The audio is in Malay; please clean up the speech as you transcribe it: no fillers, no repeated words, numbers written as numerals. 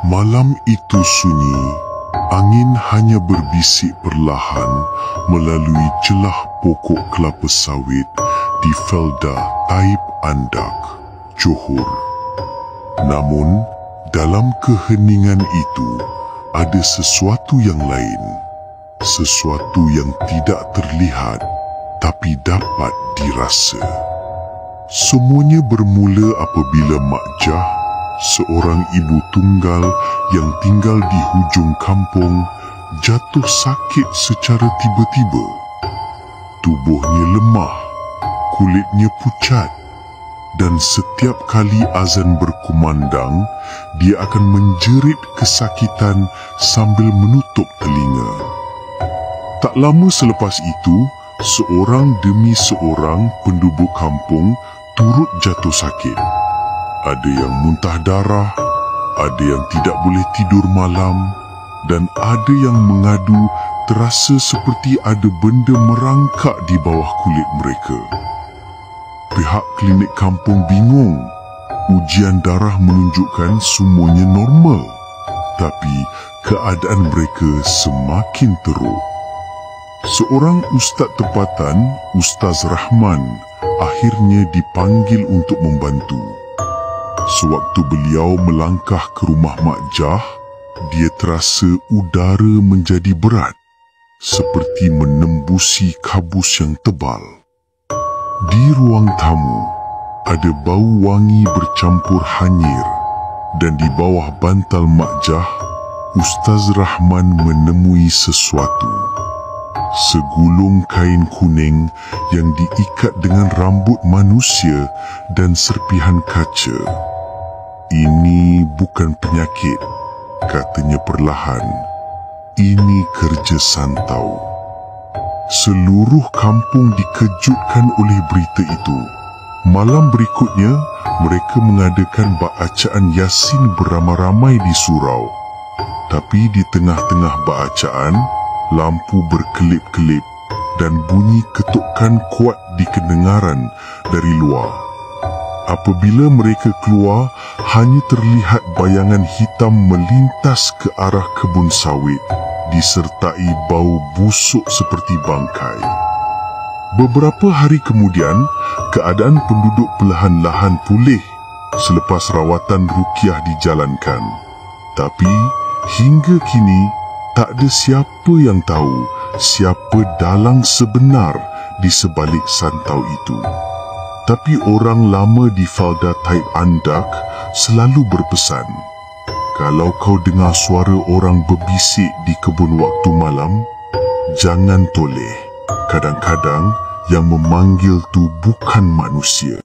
Malam itu sunyi, angin hanya berbisik perlahan melalui celah pokok kelapa sawit di Felda Taib Andak, Johor. Namun, dalam keheningan itu ada sesuatu yang lain, sesuatu yang tidak terlihat tapi dapat dirasa. Semuanya bermula apabila Mak Jah, seorang ibu tunggal yang tinggal di hujung kampung, jatuh sakit secara tiba-tiba. Tubuhnya lemah, kulitnya pucat, dan setiap kali azan berkumandang, dia akan menjerit kesakitan sambil menutup telinga. Tak lama selepas itu, seorang demi seorang penduduk kampung turut jatuh sakit. Ada yang muntah darah, ada yang tidak boleh tidur malam, dan ada yang mengadu terasa seperti ada benda merangkak di bawah kulit mereka. Pihak klinik kampung bingung. Ujian darah menunjukkan semuanya normal, tapi keadaan mereka semakin teruk. Seorang ustaz tempatan, Ustaz Rahman, akhirnya dipanggil untuk membantu. Sewaktu beliau melangkah ke rumah Mak Jah, dia terasa udara menjadi berat, seperti menembusi kabus yang tebal. Di ruang tamu, ada bau wangi bercampur hanyir, dan di bawah bantal Mak Jah, Ustaz Rahman menemui sesuatu. Segulung kain kuning yang diikat dengan rambut manusia dan serpihan kaca. Ini bukan penyakit, katanya perlahan. Ini kerja santau. Seluruh kampung dikejutkan oleh berita itu. Malam berikutnya, mereka mengadakan bacaan Yasin beramai-ramai di surau. Tapi di tengah-tengah bacaan, lampu berkelip-kelip dan bunyi ketukan kuat dikendengaran dari luar. Apabila mereka keluar, hanya terlihat bayangan hitam melintas ke arah kebun sawit, disertai bau busuk seperti bangkai. Beberapa hari kemudian, keadaan penduduk perlahan-lahan pulih selepas rawatan ruqyah dijalankan. Tapi, hingga kini, tak ada siapa yang tahu siapa dalang sebenar di sebalik santau itu. Tapi orang lama di Felda Taib Andak selalu berpesan, kalau kau dengar suara orang berbisik di kebun waktu malam, jangan toleh. Kadang-kadang yang memanggil tu bukan manusia.